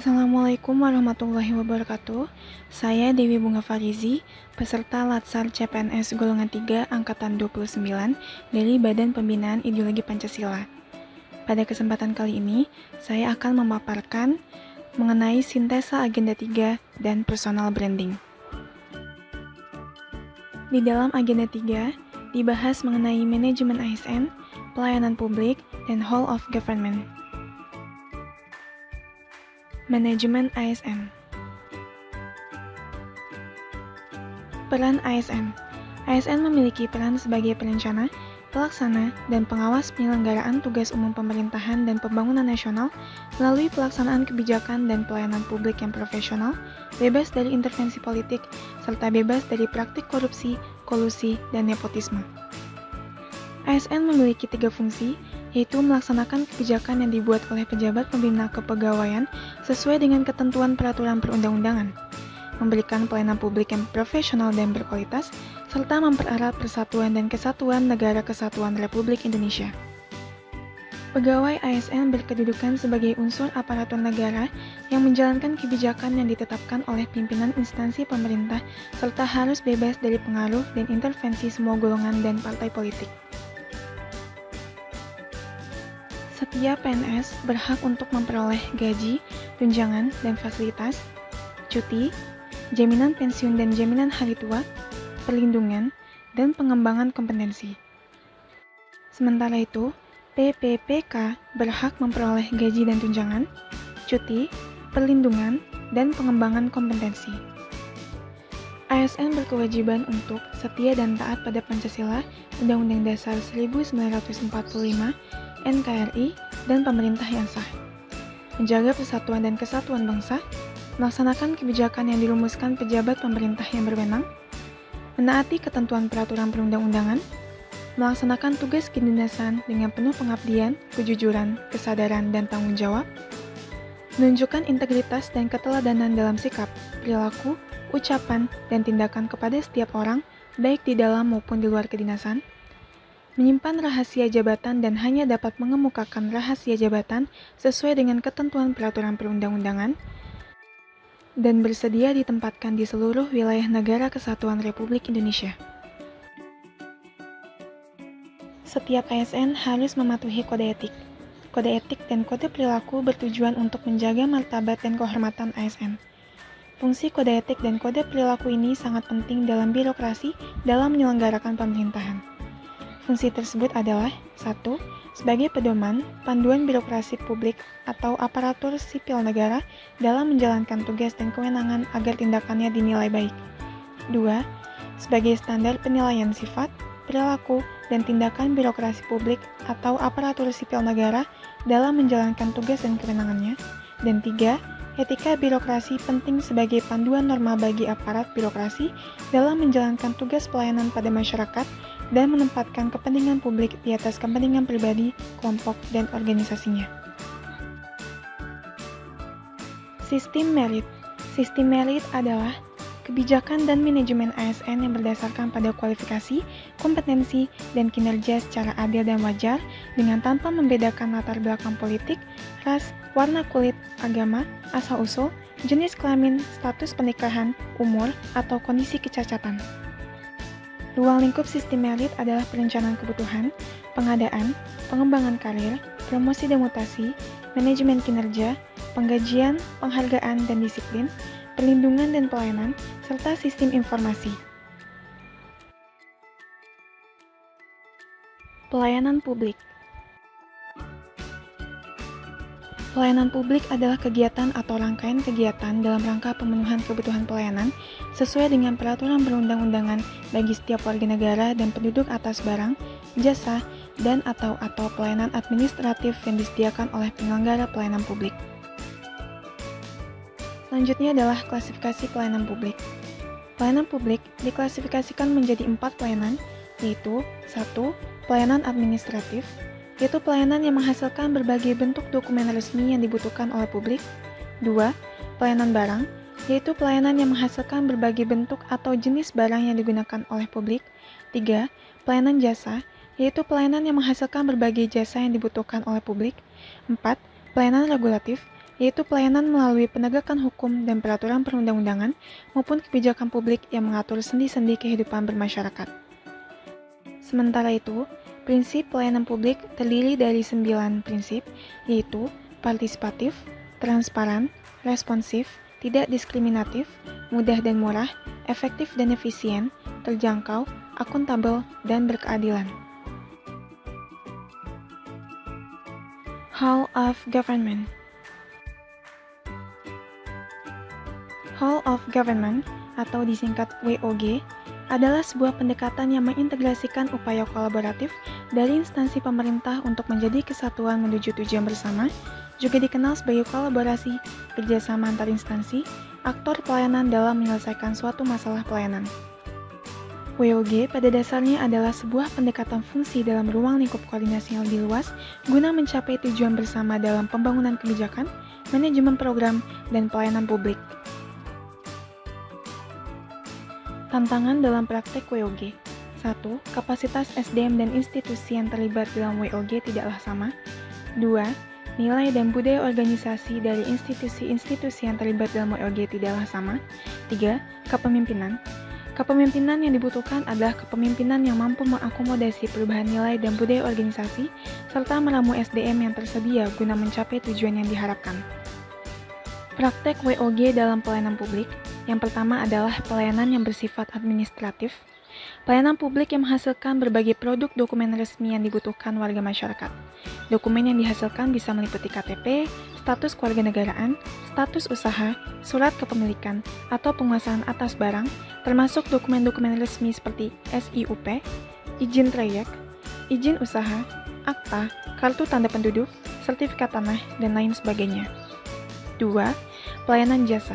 Assalamualaikum warahmatullahi wabarakatuh. Saya Dewi Bunga Farizi, peserta Latsar CPNS golongan 3 angkatan 29 dari Badan Pembinaan Ideologi Pancasila. Pada kesempatan kali ini, saya akan memaparkan mengenai sintesa agenda 3 dan personal branding. Di dalam agenda 3, dibahas mengenai manajemen ASN, pelayanan publik, dan whole of government. Manajemen ASN. Peran ASN. ASN memiliki peran sebagai perencana, pelaksana, dan pengawas penyelenggaraan tugas umum pemerintahan dan pembangunan nasional melalui pelaksanaan kebijakan dan pelayanan publik yang profesional, bebas dari intervensi politik, serta bebas dari praktik korupsi, kolusi, dan nepotisme. ASN memiliki 3 fungsi, yaitu melaksanakan kebijakan yang dibuat oleh pejabat pembina kepegawaian sesuai dengan ketentuan peraturan perundang-undangan, memberikan pelayanan publik yang profesional dan berkualitas, serta mempererat persatuan dan kesatuan Negara Kesatuan Republik Indonesia. Pegawai ASN berkedudukan sebagai unsur aparatur negara yang menjalankan kebijakan yang ditetapkan oleh pimpinan instansi pemerintah serta harus bebas dari pengaruh dan intervensi semua golongan dan partai politik. Setiap PNS berhak untuk memperoleh gaji, tunjangan, dan fasilitas, cuti, jaminan pensiun dan jaminan hari tua, perlindungan, dan pengembangan kompetensi. Sementara itu, PPPK berhak memperoleh gaji dan tunjangan, cuti, perlindungan, dan pengembangan kompetensi. ASN berkewajiban untuk setia dan taat pada Pancasila, Undang-Undang Dasar 1945, NKRI, dan pemerintah yang sah, menjaga persatuan dan kesatuan bangsa, melaksanakan kebijakan yang dirumuskan pejabat pemerintah yang berwenang, menaati ketentuan peraturan perundang-undangan, melaksanakan tugas kedinasan dengan penuh pengabdian, kejujuran, kesadaran, dan tanggung jawab, menunjukkan integritas dan keteladanan dalam sikap, perilaku, ucapan, dan tindakan kepada setiap orang, baik di dalam maupun di luar kedinasan, menyimpan rahasia jabatan dan hanya dapat mengemukakan rahasia jabatan sesuai dengan ketentuan peraturan perundang-undangan, dan bersedia ditempatkan di seluruh wilayah Negara Kesatuan Republik Indonesia. Setiap ASN harus mematuhi kode etik. Kode etik dan kode perilaku bertujuan untuk menjaga martabat dan kehormatan ASN. Fungsi kode etik dan kode perilaku ini sangat penting dalam birokrasi dalam menyelenggarakan pemerintahan. Fungsi tersebut adalah 1. Sebagai pedoman, panduan birokrasi publik atau aparatur sipil negara dalam menjalankan tugas dan kewenangan agar tindakannya dinilai baik. 2. Sebagai standar penilaian sifat, perilaku, dan tindakan birokrasi publik atau aparatur sipil negara dalam menjalankan tugas dan kewenangannya. Dan 3. Etika birokrasi penting sebagai panduan norma bagi aparat birokrasi dalam menjalankan tugas pelayanan pada masyarakat dan menempatkan kepentingan publik di atas kepentingan pribadi, kelompok, dan organisasinya. Sistem merit. Sistem merit adalah kebijakan dan manajemen ASN yang berdasarkan pada kualifikasi, kompetensi, dan kinerja secara adil dan wajar dengan tanpa membedakan latar belakang politik, ras, warna kulit, agama, asal-usul, jenis kelamin, status pernikahan, umur, atau kondisi kecacatan. Ruang lingkup sistem merit adalah perencanaan kebutuhan, pengadaan, pengembangan karir, promosi dan mutasi, manajemen kinerja, penggajian, penghargaan dan disiplin, perlindungan dan pelayanan, serta sistem informasi. Pelayanan publik. Pelayanan publik adalah kegiatan atau rangkaian kegiatan dalam rangka pemenuhan kebutuhan pelayanan sesuai dengan peraturan perundang-undangan bagi setiap warga negara dan penduduk atas barang, jasa, dan atau pelayanan administratif yang disediakan oleh penyelenggara pelayanan publik. Selanjutnya adalah klasifikasi pelayanan publik. Pelayanan publik diklasifikasikan menjadi 4 pelayanan, yaitu 1. Pelayanan administratif, yaitu pelayanan yang menghasilkan berbagai bentuk dokumen resmi yang dibutuhkan oleh publik. 2. Pelayanan barang, yaitu pelayanan yang menghasilkan berbagai bentuk atau jenis barang yang digunakan oleh publik. 3. Pelayanan jasa, yaitu pelayanan yang menghasilkan berbagai jasa yang dibutuhkan oleh publik. 4. Pelayanan regulatif, yaitu pelayanan melalui penegakan hukum dan peraturan perundang-undangan maupun kebijakan publik yang mengatur sendi-sendi kehidupan bermasyarakat. Sementara itu, prinsip pelayanan publik terdiri dari 9 prinsip, yaitu partisipatif, transparan, responsif, tidak diskriminatif, mudah dan murah, efektif dan efisien, terjangkau, akuntabel, dan berkeadilan. Whole of Government. Whole of Government, atau disingkat WOG, adalah sebuah pendekatan yang mengintegrasikan upaya kolaboratif dari instansi pemerintah untuk menjadi kesatuan menuju tujuan bersama, juga dikenal sebagai kolaborasi, kerjasama antar instansi, aktor pelayanan dalam menyelesaikan suatu masalah pelayanan. WOG pada dasarnya adalah sebuah pendekatan fungsi dalam ruang lingkup koordinasi yang lebih luas guna mencapai tujuan bersama dalam pembangunan kebijakan, manajemen program, dan pelayanan publik. Tantangan dalam praktek WOG. 1. Kapasitas SDM dan institusi yang terlibat dalam WOG tidaklah sama. 2. Nilai dan budaya organisasi dari institusi-institusi yang terlibat dalam WOG tidaklah sama. 3. Kepemimpinan. Kepemimpinan yang dibutuhkan adalah kepemimpinan yang mampu mengakomodasi perubahan nilai dan budaya organisasi, serta meramu SDM yang tersedia guna mencapai tujuan yang diharapkan. Praktek WOG dalam pelayanan publik. Yang pertama adalah pelayanan yang bersifat administratif. Pelayanan publik yang menghasilkan berbagai produk dokumen resmi yang dibutuhkan warga masyarakat. Dokumen yang dihasilkan bisa meliputi KTP, status kewarganegaraan, status usaha, surat kepemilikan, atau penguasaan atas barang, termasuk dokumen-dokumen resmi seperti SIUP, izin trayek, izin usaha, akta, kartu tanda penduduk, sertifikat tanah, dan lain sebagainya. 2. Pelayanan jasa,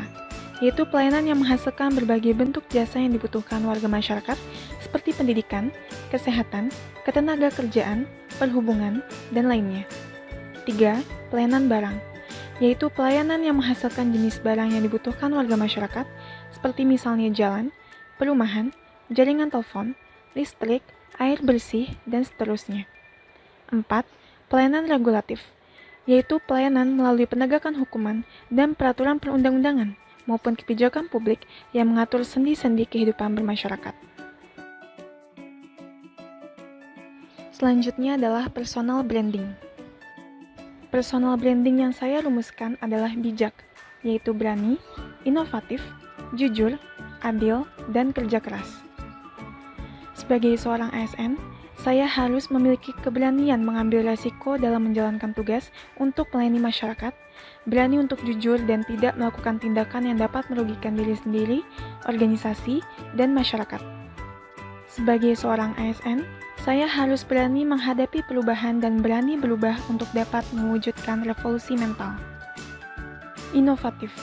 yaitu pelayanan yang menghasilkan berbagai bentuk jasa yang dibutuhkan warga masyarakat seperti pendidikan, kesehatan, ketenaga kerjaan, perhubungan, dan lainnya. 3. Pelayanan barang, yaitu pelayanan yang menghasilkan jenis barang yang dibutuhkan warga masyarakat seperti misalnya jalan, perumahan, jaringan telepon, listrik, air bersih, dan seterusnya. 4. Pelayanan regulatif, yaitu pelayanan melalui penegakan hukuman dan peraturan perundang-undangan maupun kebijakan publik yang mengatur sendi-sendi kehidupan bermasyarakat. Selanjutnya adalah personal branding. Personal branding yang saya rumuskan adalah bijak, yaitu berani, inovatif, jujur, adil, dan kerja keras. Sebagai seorang ASN, saya harus memiliki keberanian mengambil resiko dalam menjalankan tugas untuk melayani masyarakat, berani untuk jujur dan tidak melakukan tindakan yang dapat merugikan diri sendiri, organisasi, dan masyarakat. Sebagai seorang ASN, saya harus berani menghadapi perubahan dan berani berubah untuk dapat mewujudkan revolusi mental. Inovatif.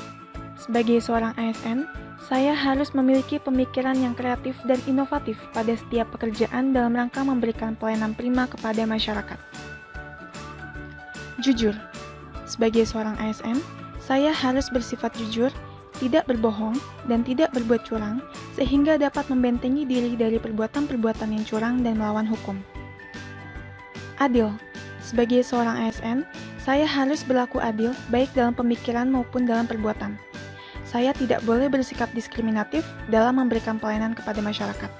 Sebagai seorang ASN, saya harus memiliki pemikiran yang kreatif dan inovatif pada setiap pekerjaan dalam rangka memberikan pelayanan prima kepada masyarakat. Jujur. Sebagai seorang ASN, saya harus bersifat jujur, tidak berbohong, dan tidak berbuat curang, sehingga dapat membentengi diri dari perbuatan-perbuatan yang curang dan melawan hukum. Adil. Sebagai seorang ASN, saya harus berlaku adil baik dalam pemikiran maupun dalam perbuatan. Saya tidak boleh bersikap diskriminatif dalam memberikan pelayanan kepada masyarakat.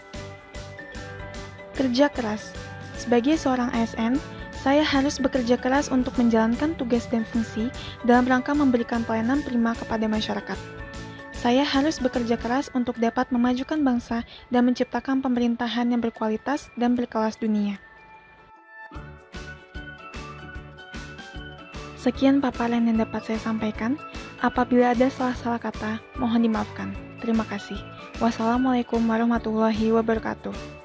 Kerja keras. Sebagai seorang ASN, saya harus bekerja keras untuk menjalankan tugas dan fungsi dalam rangka memberikan pelayanan prima kepada masyarakat. Saya harus bekerja keras untuk dapat memajukan bangsa dan menciptakan pemerintahan yang berkualitas dan berkelas dunia. Sekian paparan yang dapat saya sampaikan. Apabila ada salah-salah kata, mohon dimaafkan. Terima kasih. Wassalamualaikum warahmatullahi wabarakatuh.